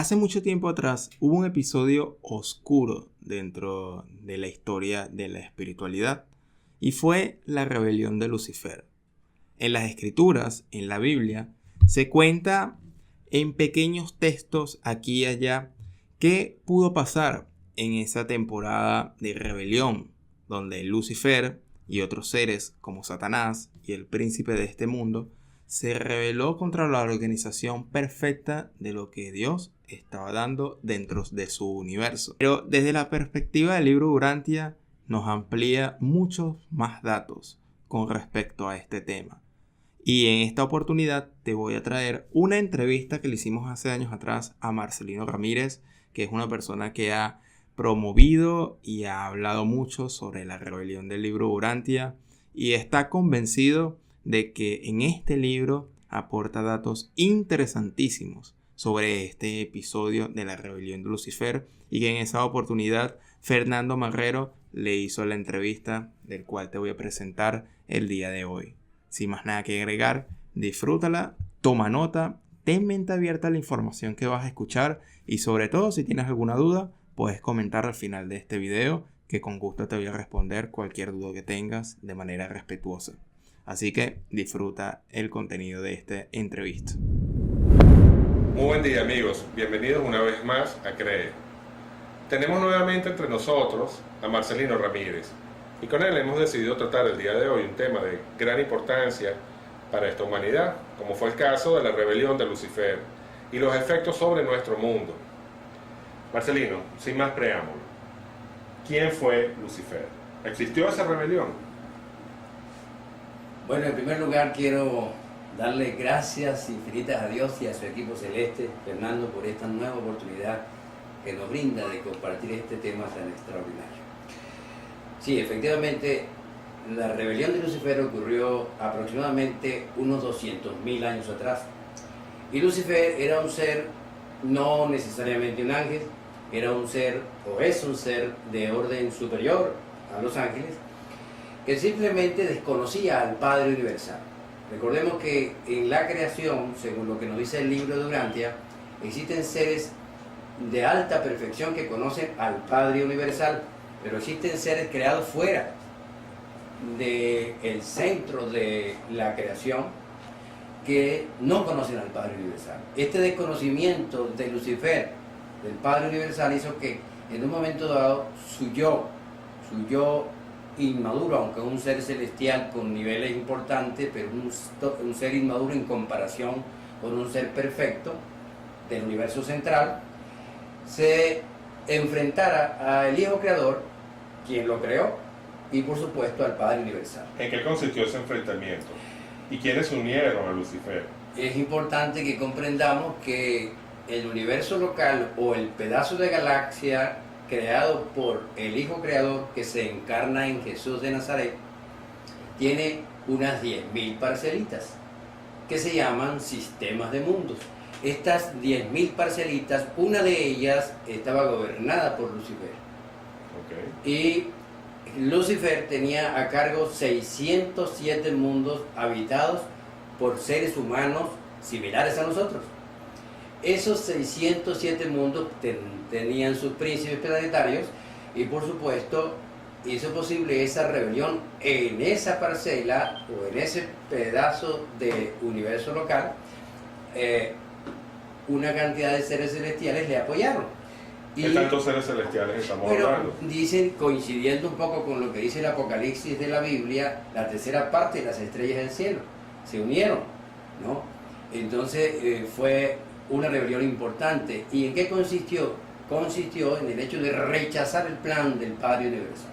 Hace mucho tiempo atrás hubo un episodio oscuro dentro de la historia de la espiritualidad y fue la rebelión de Lucifer. En las escrituras, en la Biblia, se cuenta en pequeños textos aquí y allá qué pudo pasar en esa temporada de rebelión, donde Lucifer y otros seres como Satanás y el príncipe de este mundo se rebeló contra la organización perfecta de lo que Dios estaba dando dentro de su universo. Pero desde la perspectiva del libro Urantia nos amplía muchos más datos con respecto a este tema. Y en esta oportunidad te voy a traer una entrevista que le hicimos hace años atrás a Marcelino Ramírez, que es una persona que ha promovido y ha hablado mucho sobre la rebelión del libro Urantia y está convencido de que en este libro aporta datos interesantísimos sobre este episodio de la rebelión de Lucifer y que en esa oportunidad Fernando Marrero le hizo la entrevista del cual te voy a presentar el día de hoy. Sin más nada que agregar, disfrútala, toma nota, ten mente abierta a la información que vas a escuchar y sobre todo si tienes alguna duda puedes comentar al final de este video que con gusto te voy a responder cualquier duda que tengas de manera respetuosa. Así que disfruta el contenido de esta entrevista. Muy buen día amigos, bienvenidos una vez más a CREE. Tenemos nuevamente entre nosotros a Marcelino Ramírez y con él hemos decidido tratar el día de hoy un tema de gran importancia para esta humanidad, como fue el caso de la rebelión de Lucifer y los efectos sobre nuestro mundo. Marcelino, sin más preámbulo, ¿quién fue Lucifer? ¿Existió esa rebelión? Bueno, en primer lugar quiero darle gracias infinitas a Dios y a su equipo celeste, Fernando, por esta nueva oportunidad que nos brinda de compartir este tema tan extraordinario. Sí, efectivamente, la rebelión de Lucifer ocurrió aproximadamente unos 200.000 años atrás. Y Lucifer era un ser, no necesariamente un ángel, era un ser, o es un ser de orden superior a los ángeles, que simplemente desconocía al Padre Universal. Recordemos que en la creación, según lo que nos dice el libro de Urantia, existen seres de alta perfección que conocen al Padre Universal, pero existen seres creados fuera del centro de la creación que no conocen al Padre Universal. Este desconocimiento de Lucifer, del Padre Universal, hizo que en un momento dado su yo inmaduro, aunque un ser celestial con niveles importantes, pero un ser inmaduro en comparación con un ser perfecto del universo central, se enfrentara al Hijo Creador, quien lo creó, y por supuesto al Padre Universal. ¿En qué consistió ese enfrentamiento? ¿Y quiénes se unieron a Lucifer? Es importante que comprendamos que el universo local o el pedazo de galaxia creado por el Hijo Creador que se encarna en Jesús de Nazaret, tiene unas 10.000 parcelitas que se llaman sistemas de mundos. Estas 10.000 parcelitas, una de ellas estaba gobernada por Lucifer. Okay. Y Lucifer tenía a cargo 607 mundos habitados por seres humanos similares a nosotros. Esos 607 mundos tenían sus príncipes planetarios y por supuesto hizo posible esa rebelión en esa parcela o en ese pedazo de universo local. Una cantidad de seres celestiales le apoyaron. ¿Qué tantos seres celestiales estamos hablando? Dicen, coincidiendo un poco con lo que dice el Apocalipsis de la Biblia, la tercera parte de las estrellas del cielo se unieron, ¿no? Entonces fue una rebelión importante. ¿Y en qué consistió? Consistió en el hecho de rechazar el plan del Padre Universal.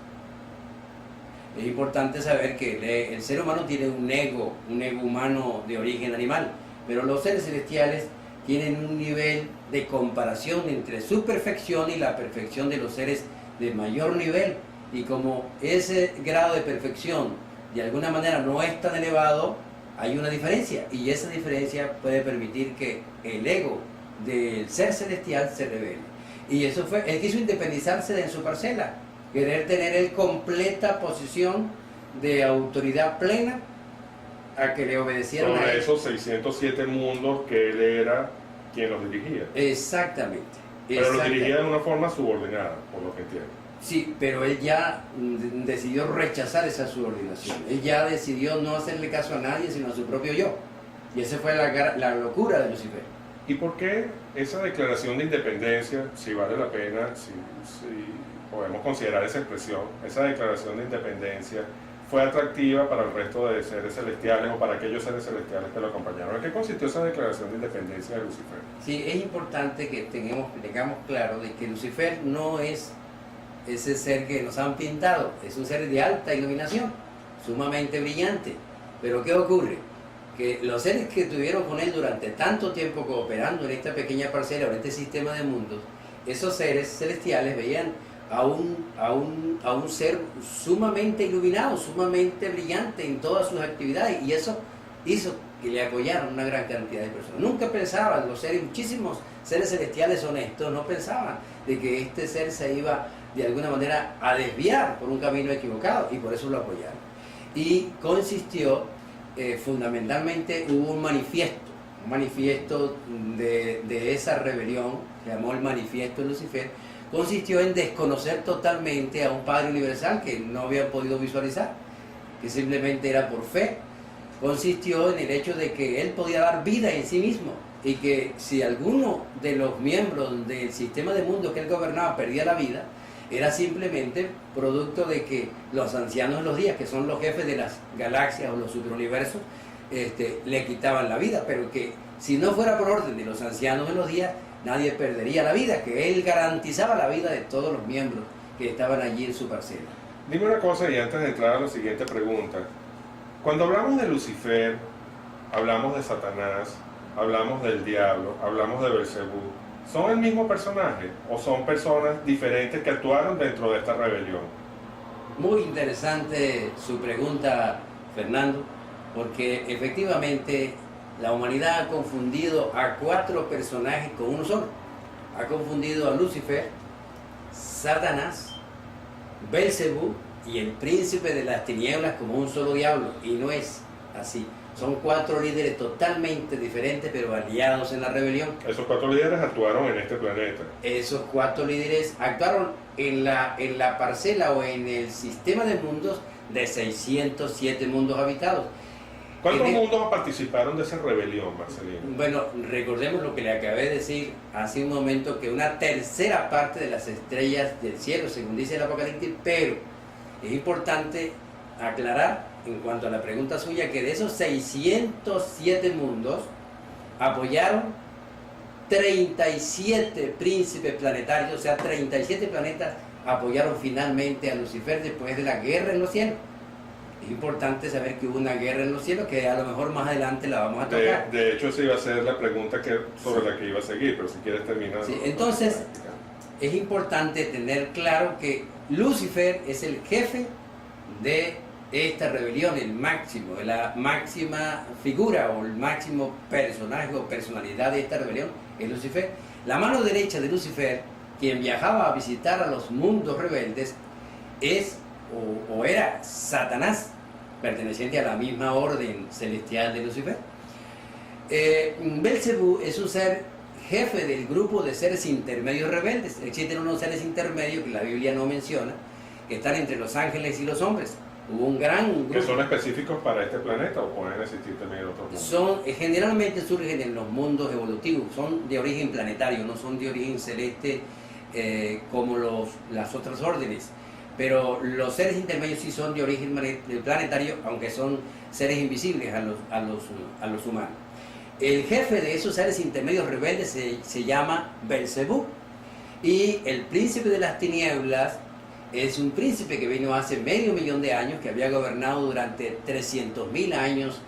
Es importante saber que el ser humano tiene un ego humano de origen animal, pero los seres celestiales tienen un nivel de comparación entre su perfección y la perfección de los seres de mayor nivel. Y como ese grado de perfección de alguna manera no es tan elevado, hay una diferencia, y esa diferencia puede permitir que el ego del ser celestial se revele. Y eso fue, él quiso independizarse de su parcela, querer tener él completa posición de autoridad plena a que le obedecieran sobre a él. Esos 607 mundos que él era quien los dirigía. Exactamente. Pero los dirigía de una forma subordinada, por lo que entiendo. Sí, pero él ya decidió rechazar esa subordinación. Él ya decidió no hacerle caso a nadie, sino a su propio yo. Y esa fue la locura de Lucifer. ¿Y por qué esa declaración de independencia, si vale la pena, si podemos considerar esa expresión, esa declaración de independencia fue atractiva para el resto de seres celestiales o para aquellos seres celestiales que lo acompañaron? ¿En qué consistió esa declaración de independencia de Lucifer? Sí, es importante que tengamos claro de que Lucifer no es ese ser que nos han pintado, es un ser de alta iluminación, sumamente brillante. Pero ¿qué ocurre? Que los seres que estuvieron con él durante tanto tiempo cooperando en esta pequeña parcela o en este sistema de mundos, esos seres celestiales veían a un ser sumamente iluminado, sumamente brillante en todas sus actividades, y eso hizo que le apoyaran una gran cantidad de personas. Nunca pensaban los seres, muchísimos seres celestiales honestos no pensaban de que este ser se iba de alguna manera a desviar por un camino equivocado, y por eso lo apoyaron. Y consistió fundamentalmente, hubo un manifiesto de esa rebelión, se llamó el Manifiesto de Lucifer. Consistió en desconocer totalmente a un Padre Universal que no habían podido visualizar, que simplemente era por fe. Consistió en el hecho de que él podía dar vida en sí mismo, y que si alguno de los miembros del sistema de mundos que él gobernaba perdía la vida, era simplemente producto de que los ancianos de los días, que son los jefes de las galaxias o los superuniversos, le quitaban la vida, pero que si no fuera por orden de los ancianos de los días, nadie perdería la vida, que él garantizaba la vida de todos los miembros que estaban allí en su parcela. Dime una cosa, y antes de entrar a la siguiente pregunta. Cuando hablamos de Lucifer, hablamos de Satanás, hablamos del diablo, hablamos de Belcebú. ¿Son el mismo personaje o son personas diferentes que actuaron dentro de esta rebelión? Muy interesante su pregunta, Fernando, porque efectivamente la humanidad ha confundido a 4 personajes con uno solo. Ha confundido a Lucifer, Satanás, Belcebú y el príncipe de las tinieblas como un solo diablo, y no es así. Son 4 líderes totalmente diferentes, pero aliados en la rebelión. Esos 4 líderes actuaron en este planeta. Esos 4 líderes actuaron en la parcela o en el sistema de mundos de 607 mundos habitados. ¿Cuántos mundos participaron de esa rebelión, Marcelino? Bueno, recordemos lo que le acabé de decir hace un momento, que una tercera parte de las estrellas del cielo, según dice el Apocalipsis, pero es importante aclarar en cuanto a la pregunta suya, que de esos 607 mundos apoyaron 37 príncipes planetarios, o sea, 37 planetas apoyaron finalmente a Lucifer después de la guerra en los cielos. Es importante saber que hubo una guerra en los cielos, que a lo mejor más adelante la vamos a tocar. De hecho, esa iba a ser la pregunta sobre la que iba a seguir, pero si quieres terminar. Sí, entonces, es importante tener claro que Lucifer es el jefe de esta rebelión, el máximo, la máxima figura o el máximo personaje o personalidad de esta rebelión es Lucifer. La mano derecha de Lucifer, quien viajaba a visitar a los mundos rebeldes, es o era Satanás, perteneciente a la misma orden celestial de Lucifer. Belcebú es un ser jefe del grupo de seres intermedios rebeldes. Existen unos seres intermedios que la Biblia no menciona, que están entre los ángeles y los hombres. Hubo un gran grupo. ¿Que son específicos para este planeta o pueden existir también en otros mundos? Generalmente surgen en los mundos evolutivos, son de origen planetario, no son de origen celeste como las otras órdenes. Pero los seres intermedios sí son de origen planetario, aunque son seres invisibles a los humanos. El jefe de esos seres intermedios rebeldes se llama Belcebú, y el príncipe de las tinieblas es un príncipe que vino hace 500.000 de años, que había gobernado durante 300.000 años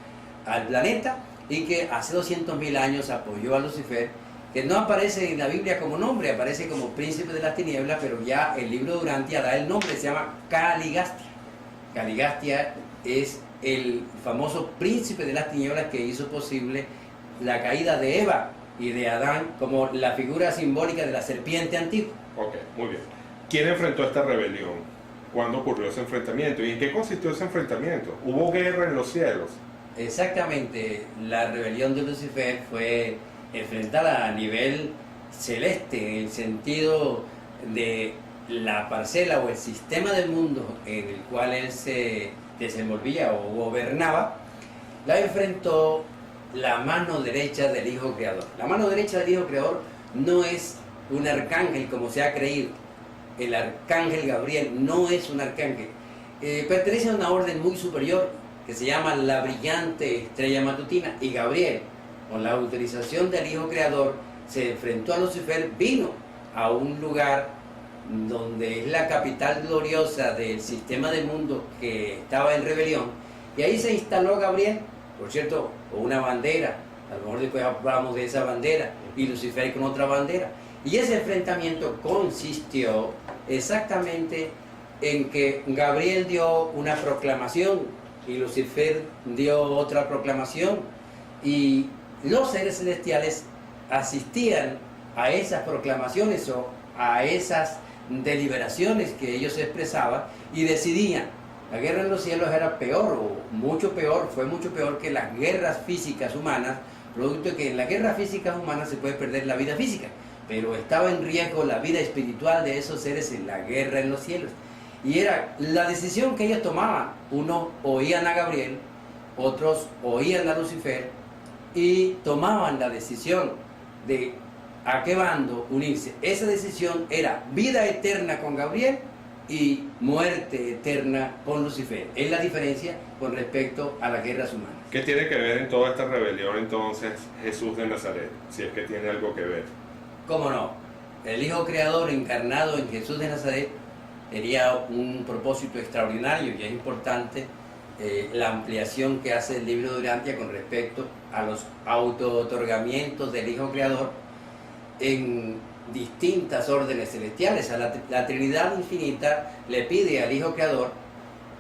al planeta, y que hace 200.000 años apoyó a Lucifer, que no aparece en la Biblia como nombre, aparece como príncipe de las tinieblas, pero ya el libro de Urantia da el nombre, se llama Caligastia. Caligastia es el famoso príncipe de las tinieblas que hizo posible la caída de Eva y de Adán como la figura simbólica de la serpiente antigua. Ok, muy bien. ¿Quién enfrentó esta rebelión? ¿Cuándo ocurrió ese enfrentamiento? ¿Y en qué consistió ese enfrentamiento? ¿Hubo guerra en los cielos? Exactamente, la rebelión de Lucifer fue enfrentarla a nivel celeste, en el sentido de la parcela o el sistema del mundo en el cual él se desenvolvía o gobernaba, la enfrentó la mano derecha del Hijo Creador. La mano derecha del Hijo Creador no es un arcángel como se ha creído. El arcángel Gabriel no es un arcángel. Pertenece a una orden muy superior que se llama la brillante estrella matutina, y Gabriel, con la autorización del Hijo Creador, se enfrentó a Lucifer, vino a un lugar donde es la capital gloriosa del sistema del mundo que estaba en rebelión, y ahí se instaló Gabriel, por cierto, con una bandera. A lo mejor después hablamos de esa bandera, y Lucifer con otra bandera. Y ese enfrentamiento consistió exactamente en que Gabriel dio una proclamación y Lucifer dio otra proclamación, y los seres celestiales asistían a esas proclamaciones o a esas deliberaciones que ellos expresaban y decidían. La guerra en los cielos era peor, o mucho peor, fue mucho peor que las guerras físicas humanas, producto de que en las guerras físicas humanas se puede perder la vida física, pero estaba en riesgo la vida espiritual de esos seres en la guerra en los cielos. Y era la decisión que ellos tomaban. Unos oían a Gabriel, otros oían a Lucifer, y tomaban la decisión de a qué bando unirse. Esa decisión era vida eterna con Gabriel y muerte eterna con Lucifer. Es la diferencia con respecto a las guerras humanas. ¿Qué tiene que ver en toda esta rebelión entonces Jesús de Nazaret? Si es que tiene algo que ver. ¿Cómo no? El Hijo Creador encarnado en Jesús de Nazaret tenía un propósito extraordinario, y es importante la ampliación que hace el libro de Urantia con respecto a los auto-otorgamientos del Hijo Creador en distintas órdenes celestiales. La Trinidad Infinita le pide al Hijo Creador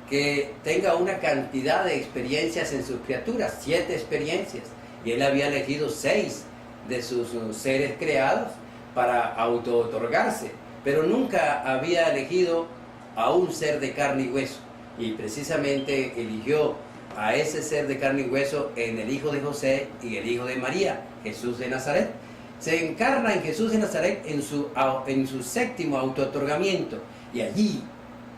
que tenga una cantidad de experiencias en sus criaturas, 7 experiencias, y él había elegido 6 de sus seres creados para auto-otorgarse, pero nunca había elegido a un ser de carne y hueso, y precisamente eligió a ese ser de carne y hueso en el hijo de José y el hijo de María, Jesús de Nazaret. Se encarna en Jesús de Nazaret en su 7º auto-otorgamiento, y allí,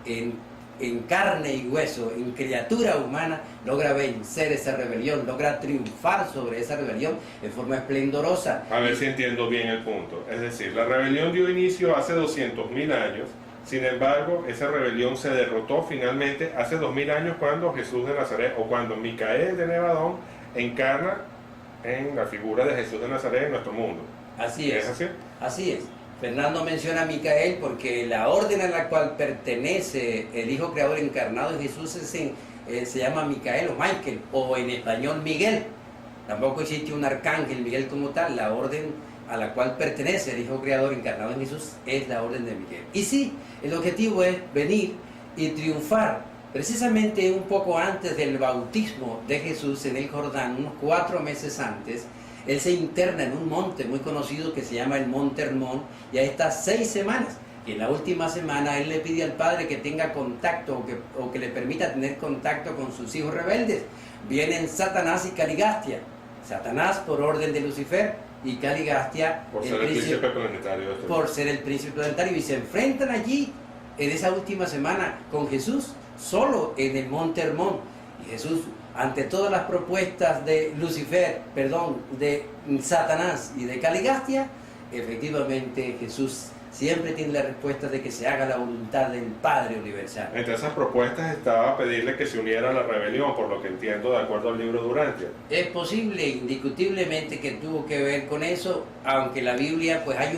en carne y hueso, en criatura humana, logra vencer esa rebelión, logra triunfar sobre esa rebelión en forma esplendorosa. A ver si entiendo bien el punto. Es decir, la rebelión dio inicio hace 200.000 años, sin embargo, esa rebelión se derrotó finalmente hace 2000 años cuando Jesús de Nazaret, o cuando Micael de Nevadón encarna en la figura de Jesús de Nazaret en nuestro mundo. Así es. ¿Es así? Así es. Fernando menciona a Micael porque la orden a la cual pertenece el Hijo Creador encarnado en Jesús se llama Micael o Michael, o en español Miguel. Tampoco existe un arcángel Miguel como tal. La orden a la cual pertenece el Hijo Creador encarnado en Jesús es la orden de Miguel. Y sí, el objetivo es venir y triunfar. Precisamente un poco antes del bautismo de Jesús en el Jordán, unos 4 meses antes, él se interna en un monte muy conocido que se llama el Monte Hermón, y ahí está 6 semanas. Y en la última semana él le pide al Padre que tenga contacto o que le permita tener contacto con sus hijos rebeldes. Vienen Satanás y Caligastia. Satanás por orden de Lucifer y Caligastia por ser el príncipe planetario. Por ser el príncipe planetario, y se enfrentan allí en esa última semana con Jesús solo en el Monte Hermón. Y Jesús, ante todas las propuestas de de Satanás y de Caligastia, efectivamente Jesús siempre tiene la respuesta de que se haga la voluntad del Padre Universal. Entre esas propuestas estaba pedirle que se uniera a la rebelión, por lo que entiendo de acuerdo al libro de Urantia. Es posible, indiscutiblemente, que tuvo que ver con eso, aunque la Biblia, pues hay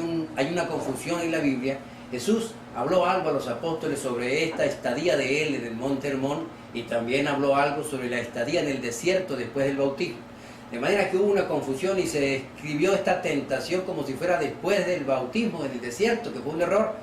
una confusión en la Biblia. Jesús habló algo a los apóstoles sobre esta estadía de él en el Monte Hermón, y también habló algo sobre la estadía en el desierto después del bautismo. De manera que hubo una confusión y se escribió esta tentación como si fuera después del bautismo en el desierto, que fue un error.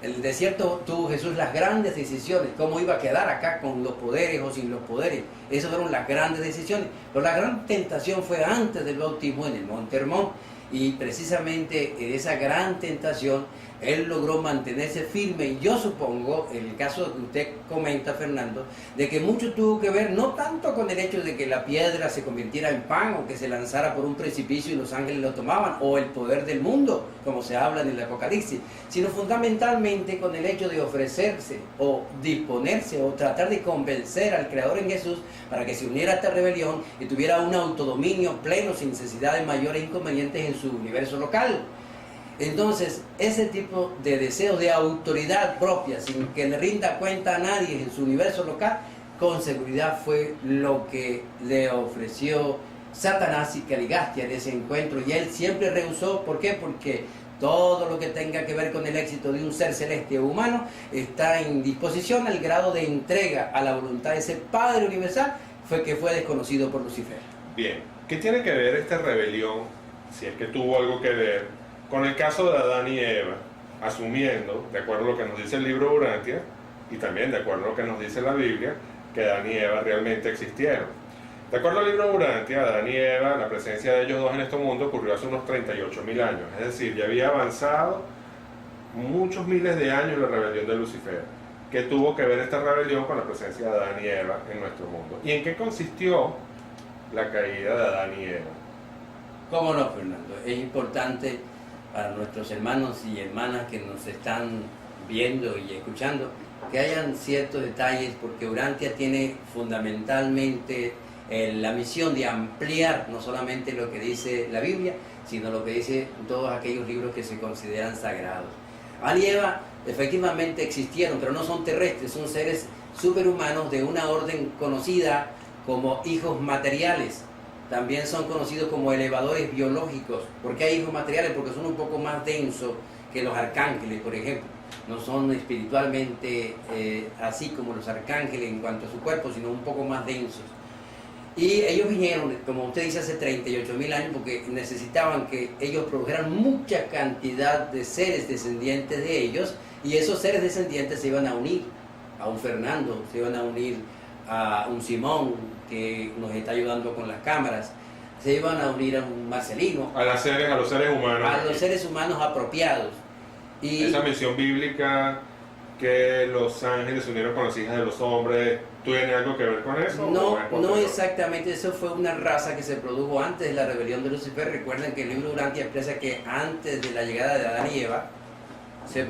En el desierto tuvo Jesús las grandes decisiones, cómo iba a quedar acá con los poderes o sin los poderes. Esas fueron las grandes decisiones. Pero la gran tentación fue antes del bautismo en el Monte Hermón. y precisamente en esa gran tentación él logró mantenerse firme, y yo supongo, en el caso que usted comenta, Fernando, de que mucho tuvo que ver no tanto con el hecho de que la piedra se convirtiera en pan o que se lanzara por un precipicio y los ángeles lo tomaban, o el poder del mundo, como se habla en el Apocalipsis, sino fundamentalmente con el hecho de ofrecerse o disponerse o tratar de convencer al Creador en Jesús para que se uniera a esta rebelión y tuviera un autodominio pleno sin necesidad de mayores inconvenientes en su universo local. Entonces, ese tipo de deseo de autoridad propia, sin que le rinda cuenta a nadie en su universo local, con seguridad fue lo que le ofreció Satanás y Caligastia en ese encuentro. Y él siempre rehusó. ¿Por qué? Porque todo lo que tenga que ver con el éxito de un ser celeste o humano está en disposición al grado de entrega a la voluntad de ese Padre universal, que fue desconocido por Lucifer. Bien, ¿qué tiene que ver esta rebelión, si es que tuvo algo que ver, con el caso de Adán y Eva, asumiendo, de acuerdo a lo que nos dice el libro Urantia, y también de acuerdo a lo que nos dice la Biblia, que Adán y Eva realmente existieron? De acuerdo al libro Urantia, Adán y Eva, la presencia de ellos dos en este mundo ocurrió hace unos 38.000 años, es decir, ya había avanzado muchos miles de años la rebelión de Lucifer. ¿Qué tuvo que ver esta rebelión con la presencia de Adán y Eva en nuestro mundo? ¿Y en qué consistió la caída de Adán y Eva? ¿Cómo no, Fernando? Es importante para nuestros hermanos y hermanas que nos están viendo y escuchando que hayan ciertos detalles, porque Urantia tiene fundamentalmente la misión de ampliar no solamente lo que dice la Biblia, sino lo que dice todos aquellos libros que se consideran sagrados. Adán y Eva efectivamente existieron, pero no son terrestres, son seres superhumanos de una orden conocida como hijos materiales. También son conocidos como elevadores biológicos. ¿Por qué hay hijos materiales? Porque son un poco más densos que los arcángeles, por ejemplo. No son espiritualmente así como los arcángeles en cuanto a su cuerpo, sino un poco más densos. Y ellos vinieron, como usted dice, hace 38.000 años, porque necesitaban que ellos produjeran mucha cantidad de seres descendientes de ellos, y esos seres descendientes se iban a unir a un Fernando, se iban a unir a un Simón, que nos está ayudando con las cámaras, se iban a unir a un Marcelino, A los seres humanos. a los seres humanos apropiados. Y Esa misión bíblica que los ángeles se unieron con las hijas de los hombres, ¿tiene algo que ver con eso? no exactamente, eso fue una raza que se produjo antes de la rebelión de Lucifer. Recuerden que el libro Urantia expresa que antes de la llegada de Adán y Eva se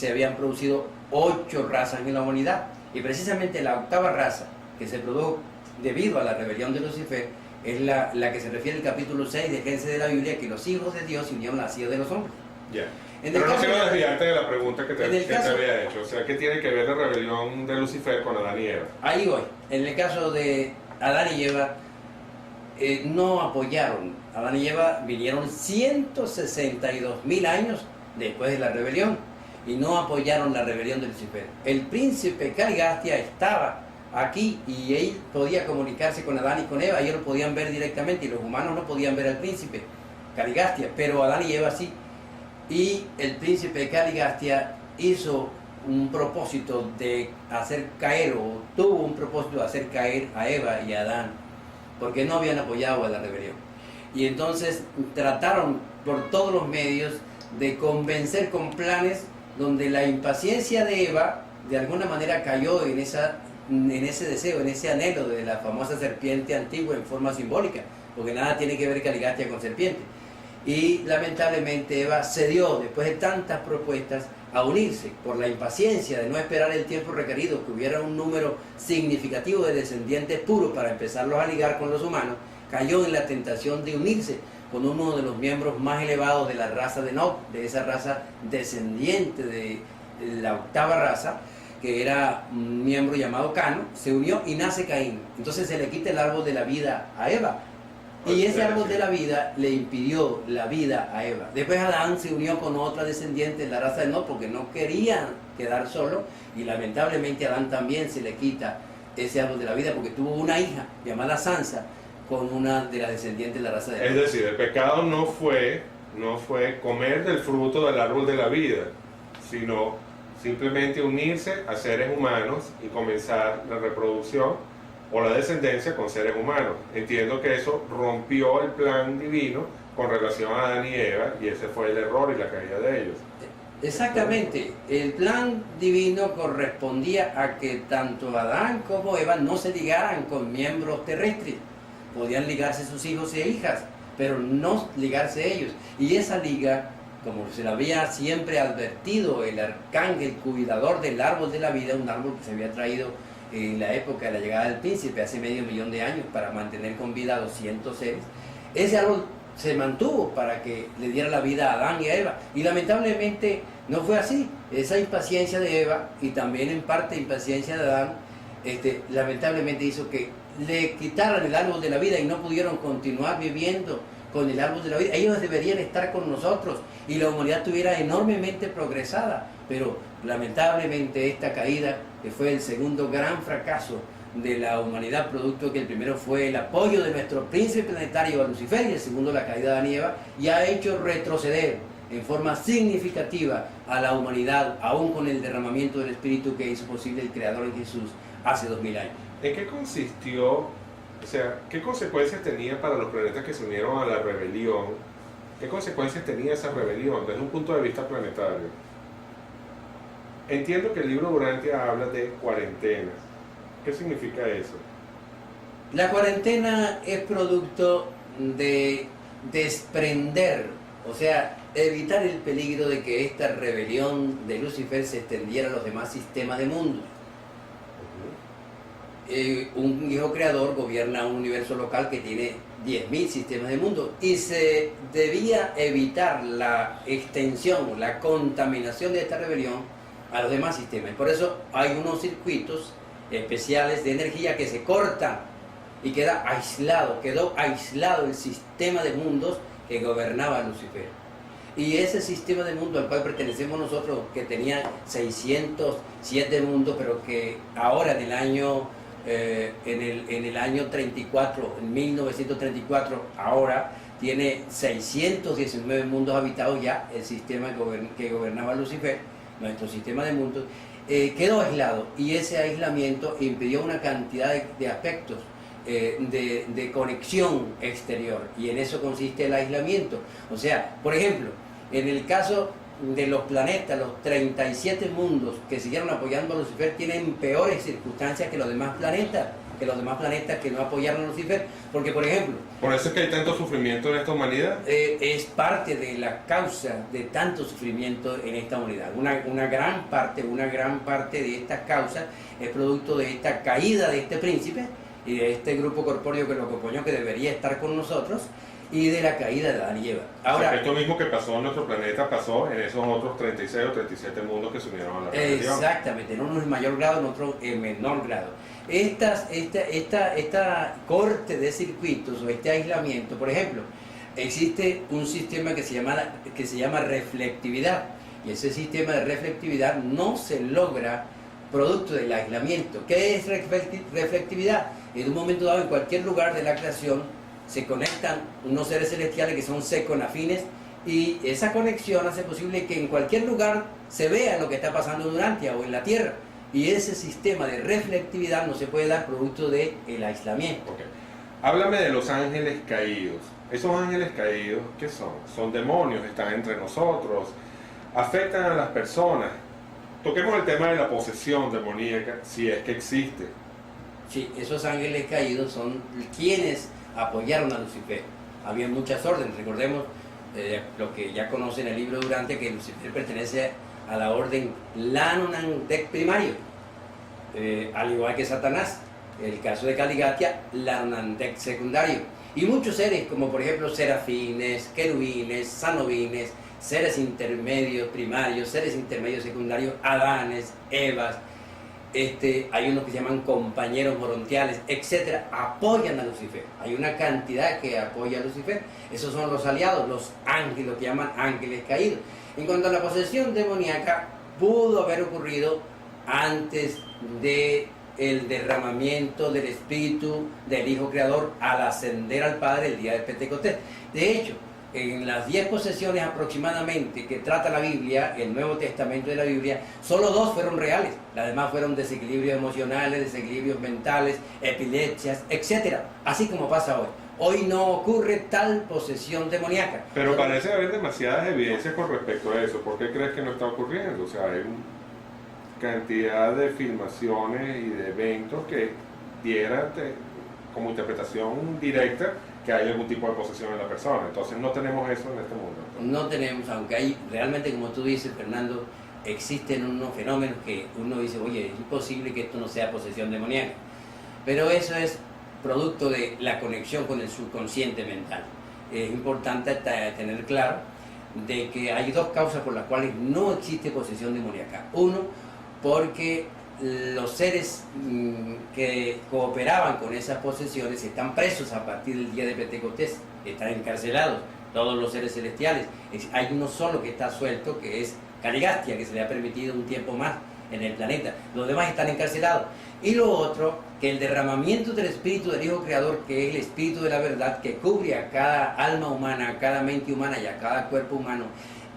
habían producido 8 razas en la humanidad, y precisamente la 8ª raza que se produjo debido a la rebelión de Lucifer es la que se refiere al capítulo 6 de Génesis de la Biblia, que los hijos de Dios se unieron a las hijas de los hombres. Ya. Pero no quiero desviarte de la pregunta que te había hecho. O sea, ¿qué tiene que ver la rebelión de Lucifer con Adán y Eva? Ahí voy. En el caso de Adán y Eva, no apoyaron. Adán y Eva vinieron 162.000 años después de la rebelión, y no apoyaron la rebelión de Lucifer. El príncipe Caligastia estaba aquí y él podía comunicarse con Adán y con Eva, ellos lo podían ver directamente, y los humanos no podían ver al príncipe Caligastia, pero Adán y Eva sí. Y el príncipe Caligastia hizo un propósito de hacer caer, o tuvo un propósito de hacer caer a Eva y a Adán, porque no habían apoyado a la rebelión. Y entonces trataron por todos los medios de convencer con planes donde la impaciencia de Eva de alguna manera cayó en ese deseo, en ese anhelo de la famosa serpiente antigua en forma simbólica, porque nada tiene que ver Caligastia con serpiente. Y lamentablemente Eva cedió, después de tantas propuestas, a unirse por la impaciencia de no esperar el tiempo requerido, que hubiera un número significativo de descendientes puros para empezarlos a ligar con los humanos. Cayó en la tentación de unirse con uno de los miembros más elevados de la raza de Nob, de esa raza descendiente de la 8ª raza, que era un miembro llamado Cano. Se unió y nace Caín. Entonces se le quita el árbol de la vida a Eva, y ese árbol de la vida le impidió la vida a Eva. Después Adán se unió con otra descendiente de la raza de Nob, porque no querían quedar solo, y lamentablemente a Adán también se le quita ese árbol de la vida, porque tuvo una hija llamada Sansa con una de las descendientes de la raza de Nob. Es decir, el pecado no fue comer del fruto del árbol de la vida, sino simplemente unirse a seres humanos y comenzar la reproducción o la descendencia con seres humanos. Entiendo que eso rompió el plan divino con relación a Adán y Eva, y ese fue el error y la caída de ellos. Exactamente, el plan divino correspondía a que tanto Adán como Eva no se ligaran con miembros terrestres. Podían ligarse sus hijos e hijas, pero no ligarse ellos. Y esa liga, como se la había siempre advertido el arcángel cuidador del árbol de la vida, un árbol que se había traído en la época de la llegada del príncipe, hace 500.000 de años, para mantener con vida a 200 seres, ese árbol se mantuvo para que le diera la vida a Adán y a Eva. Y lamentablemente no fue así. Esa impaciencia de Eva, y también en parte impaciencia de Adán, lamentablemente hizo que le quitaran el árbol de la vida y no pudieron continuar viviendo con el árbol de la vida. Ellos deberían estar con nosotros y la humanidad estuviera enormemente progresada, pero lamentablemente esta caída, que fue el segundo gran fracaso de la humanidad, producto que el primero fue el apoyo de nuestro príncipe planetario a Lucifer y el segundo la caída de Adán y Eva, y ha hecho retroceder en forma significativa a la humanidad, aún con el derramamiento del Espíritu que hizo posible el Creador en Jesús hace 2000 años. ¿En qué consistió, o sea, qué consecuencias tenía para los planetas que se unieron a la rebelión? ¿Qué consecuencias tenía esa rebelión desde un punto de vista planetario? Entiendo que el libro Durantia habla de cuarentenas. ¿Qué significa eso? La cuarentena es producto de desprender, o sea, evitar el peligro de que esta rebelión de Lucifer se extendiera a los demás sistemas de mundo. Un hijo creador gobierna un universo local que tiene 10.000 sistemas de mundo y se debía evitar la extensión, la contaminación de esta rebelión a los demás sistemas. Por eso hay unos circuitos especiales de energía que se cortan y quedó aislado el sistema de mundos que gobernaba Lucifer. Y ese sistema de mundo al cual pertenecemos nosotros, que tenía 607 mundos, pero que ahora en el año 34, en 1934, ahora tiene 619 mundos habitados ya, el sistema que gobernaba Lucifer, nuestro sistema de mundos, quedó aislado, y ese aislamiento impidió una cantidad de aspectos de conexión exterior, y en eso consiste el aislamiento. O sea, por ejemplo, en el caso de los planetas, los 37 mundos que siguieron apoyando a Lucifer tienen peores circunstancias que los demás planetas, que no apoyaron a Lucifer, porque por ejemplo... ¿Por eso es que hay tanto sufrimiento en esta humanidad? Es parte de la causa de tanto sufrimiento en esta humanidad. Una gran parte de esta causa es producto de esta caída de este príncipe y de este grupo corpóreo que lo acompañó, que debería estar con nosotros, y de la caída de Adán y Eva. Ahora, o sea, esto mismo que pasó en nuestro planeta pasó en esos otros 36 o 37 mundos que se unieron a la rebelión. Exactamente, en unos en mayor grado, en otros en menor grado. Esta corte de circuitos o este aislamiento, por ejemplo, existe un sistema que se llama reflectividad, y ese sistema de reflectividad no se logra producto del aislamiento. ¿Qué es reflectividad? En un momento dado, en cualquier lugar de la creación, se conectan unos seres celestiales que son seconafines, y esa conexión hace posible que en cualquier lugar se vea lo que está pasando en Durantia o en la Tierra, y ese sistema de reflectividad no se puede dar producto del aislamiento. Okay. Háblame de los ángeles caídos. ¿Esos ángeles caídos qué son? ¿Son demonios? ¿Están entre nosotros? ¿Afectan a las personas? Toquemos el tema de la posesión demoníaca, si es que existe. Sí, esos ángeles caídos son quienes apoyaron a Lucifer. Había muchas órdenes, recordemos lo que ya conocen el libro Durante, que Lucifer pertenece a la orden Lanonandek primario, al igual que Satanás. El caso de Caligatia, Lanonandek secundario. Y muchos seres, como por ejemplo serafines, querubines, sanobines, seres intermedios primarios, seres intermedios secundarios, Adanes, Evas, hay unos que se llaman compañeros morontiales, etcétera, apoyan a Lucifer. Hay una cantidad que apoya a Lucifer. Esos son los aliados, los ángeles, lo que llaman ángeles caídos. En cuanto a la posesión demoníaca, pudo haber ocurrido antes de el derramamiento del Espíritu del Hijo Creador al ascender al Padre el día de Pentecostés. De hecho, en las 10 posesiones aproximadamente que trata la Biblia, el Nuevo Testamento de la Biblia, solo 2 fueron reales. Las demás fueron desequilibrios emocionales, desequilibrios mentales, epilepsias, etc. Así como pasa hoy. Hoy no ocurre tal posesión demoníaca. Pero parece haber demasiadas evidencias con respecto a eso. ¿Por qué crees que no está ocurriendo? O sea, hay una cantidad de filmaciones y de eventos que dieran como interpretación directa que hay algún tipo de posesión en la persona. Entonces no tenemos eso en este mundo. No tenemos, aunque hay realmente, como tú dices, Fernando, existen unos fenómenos que uno dice, oye, es imposible que esto no sea posesión demoníaca. Pero eso es producto de la conexión con el subconsciente mental. Es importante tener claro de que hay 2 causas por las cuales no existe posesión demoníaca. Uno, porque los seres que cooperaban con esas posesiones están presos a partir del día de Pentecostés, están encarcelados, todos los seres celestiales. Hay uno solo que está suelto, que es Caligastia, que se le ha permitido un tiempo más en el planeta. Los demás están encarcelados. Y lo otro, que el derramamiento del Espíritu del Hijo Creador, que es el Espíritu de la verdad, que cubre a cada alma humana, a cada mente humana y a cada cuerpo humano,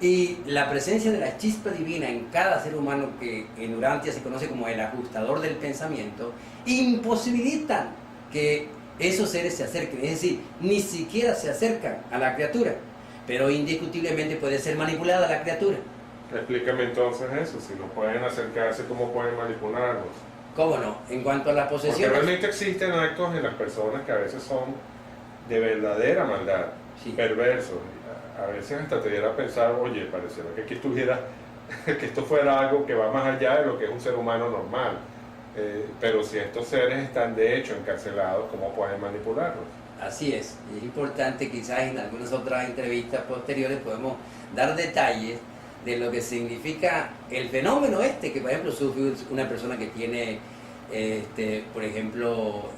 y la presencia de la chispa divina en cada ser humano, que en Urantia se conoce como el ajustador del pensamiento, imposibilitan que esos seres se acerquen. Es decir, ni siquiera se acercan a la criatura, pero indiscutiblemente puede ser manipulada la criatura. Explícame entonces eso, si no pueden acercarse, ¿cómo pueden manipularnos? ¿Cómo no? En cuanto a las Porque posesiones... realmente existen actos en las personas que a veces son de verdadera maldad, Sí. perversos. A veces hasta te diera a pensar, oye, pareciera que aquí estuviera, que esto fuera algo que va más allá de lo que es un ser humano normal. Pero si estos seres están de hecho encarcelados, ¿cómo pueden manipularlos? Así es. Y es importante, quizás en algunas otras entrevistas posteriores podemos dar detalles de lo que significa el fenómeno que por ejemplo sufre una persona que tiene, por ejemplo,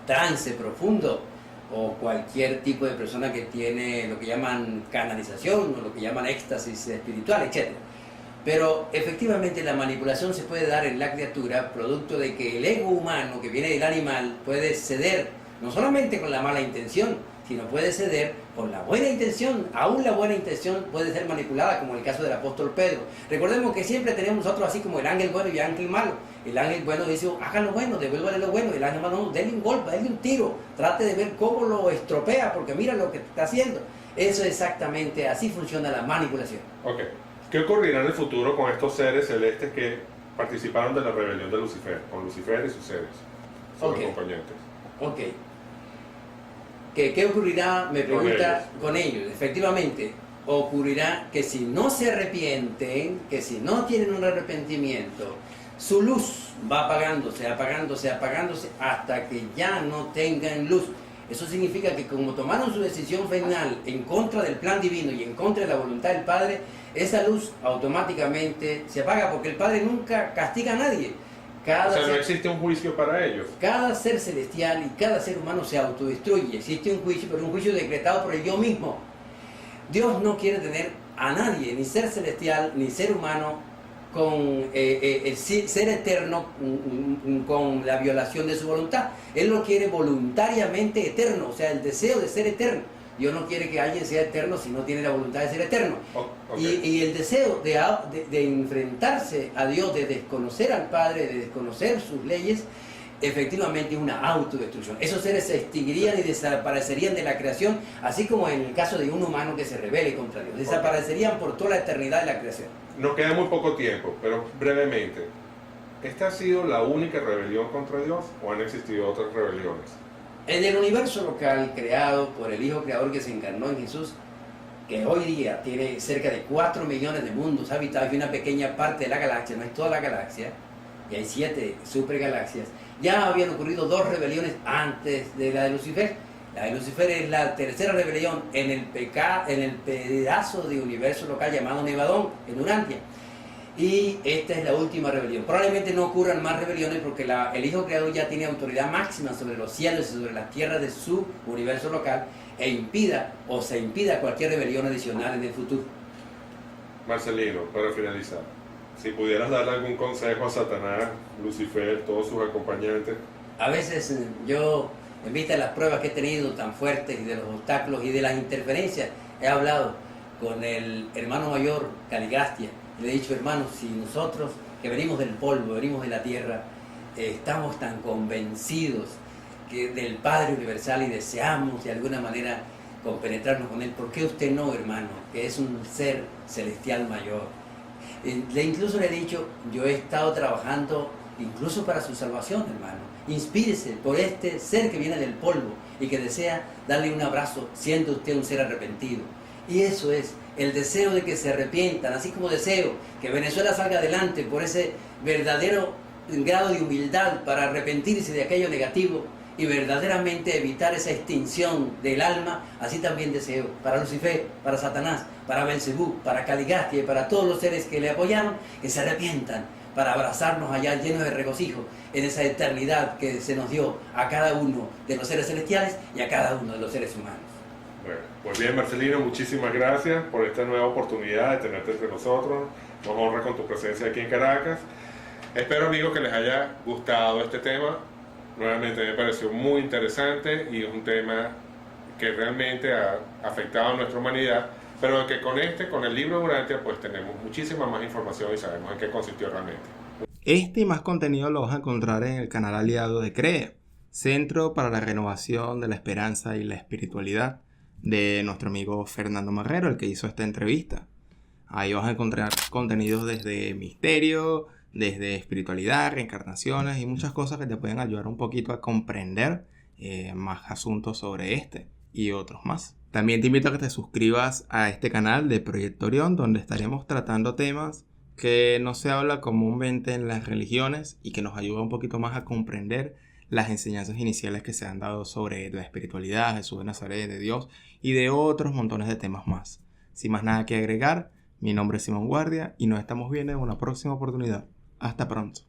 trance profundo, o cualquier tipo de persona que tiene lo que llaman canalización o lo que llaman éxtasis espiritual, etc. Pero efectivamente la manipulación se puede dar en la criatura producto de que el ego humano que viene del animal puede ceder, no solamente con la mala intención, sino puede ceder con la buena intención. Aún la buena intención puede ser manipulada, como en el caso del apóstol Pedro. Recordemos que siempre tenemos nosotros así como el ángel bueno y el ángel malo. El ángel bueno dice, haga lo bueno, devuélvale lo bueno. El ángel malo, denle un golpe, denle un tiro, trate de ver cómo lo estropea, porque mira lo que está haciendo. Eso exactamente, así funciona la manipulación. Ok. ¿Qué ocurrirá en el futuro con estos seres celestes que participaron de la rebelión de Lucifer, con Lucifer y sus seres, sus acompañantes? Ok. ¿Qué ocurrirá? Me pregunta con ellos. Efectivamente, ocurrirá que si no se arrepienten, que si no tienen un arrepentimiento, su luz va apagándose, apagándose, apagándose, hasta que ya no tengan luz. Eso significa que como tomaron su decisión final en contra del plan divino y en contra de la voluntad del Padre, esa luz automáticamente se apaga, porque el Padre nunca castiga a nadie. O sea, no existe un juicio para ellos. Cada ser celestial y cada ser humano se autodestruye. Existe un juicio, pero un juicio decretado por el yo mismo. Dios no quiere tener a nadie, ni ser celestial, ni ser humano, con el ser eterno, con la violación de su voluntad. Él lo quiere voluntariamente eterno, o sea, el deseo de ser eterno. Dios no quiere que alguien sea eterno si no tiene la voluntad de ser eterno. Okay. Y el deseo de enfrentarse a Dios, de desconocer al Padre, de desconocer sus leyes, efectivamente es una autodestrucción. Esos seres se extinguirían y desaparecerían de la creación, así como en el caso de un humano que se rebele contra Dios. Desaparecerían por toda la eternidad de la creación. Nos queda muy poco tiempo, pero brevemente, ¿esta ha sido la única rebelión contra Dios o han existido otras rebeliones? En el universo local creado por el Hijo Creador que se encarnó en Jesús, que hoy día tiene cerca de 4 millones de mundos habitados y una pequeña parte de la galaxia, no es toda la galaxia, y hay 7 supergalaxias, ya habían ocurrido 2 rebeliones antes de la de Lucifer. La de Lucifer es la tercera rebelión en el pedazo de universo local llamado Nevadón, en Urantia. Y esta es la última rebelión. Probablemente no ocurran más rebeliones porque el Hijo Creador ya tiene autoridad máxima sobre los cielos y sobre las tierras de su universo local, e impida cualquier rebelión adicional en el futuro. Marcelino, para finalizar, si pudieras darle algún consejo a Satanás, Lucifer, todos sus acompañantes. A veces yo, en vista de las pruebas que he tenido tan fuertes y de los obstáculos y de las interferencias He hablado con el hermano mayor Caligastia y le he dicho, hermano, si nosotros que venimos del polvo, venimos de la tierra, estamos tan convencidos del Padre Universal y deseamos de alguna manera compenetrarnos con Él, ¿por qué usted no, hermano, que es un ser celestial mayor? Incluso le he dicho, yo he estado trabajando incluso para su salvación, hermano. Inspírese por este ser que viene del polvo y que desea darle un abrazo, siendo usted un ser arrepentido. Y eso es el deseo de que se arrepientan, así como deseo que Venezuela salga adelante por ese verdadero grado de humildad para arrepentirse de aquello negativo y verdaderamente evitar esa extinción del alma. Así también deseo para Lucifer, para Satanás, para Belcebú, para Caligastia y para todos los seres que le apoyaron, que se arrepientan para abrazarnos allá llenos de regocijo en esa eternidad que se nos dio a cada uno de los seres celestiales y a cada uno de los seres humanos. Bueno, pues bien, Marcelino, muchísimas gracias por esta nueva oportunidad de tenerte entre nosotros. Nos honra con tu presencia aquí en Caracas. Espero, amigos, que les haya gustado este tema. Nuevamente me pareció muy interesante y es un tema que realmente ha afectado a nuestra humanidad, pero que con el libro de Urantia, pues tenemos muchísima más información y sabemos en qué consistió realmente. Este y más contenido lo vas a encontrar en el canal aliado de CREE, Centro para la Renovación de la Esperanza y la Espiritualidad, de nuestro amigo Fernando Marrero, el que hizo esta entrevista. Ahí vas a encontrar contenidos desde misterio, desde espiritualidad, reencarnaciones y muchas cosas que te pueden ayudar un poquito a comprender más asuntos sobre este y otros más. También te invito a que te suscribas a este canal de Proyecto Orión, donde estaremos tratando temas que no se habla comúnmente en las religiones y que nos ayuda un poquito más a comprender las enseñanzas iniciales que se han dado sobre la espiritualidad, Jesús de Nazaret, de Dios y de otros montones de temas más. Sin más nada que agregar, mi nombre es Simón Guardia y nos estamos viendo en una próxima oportunidad. Hasta pronto.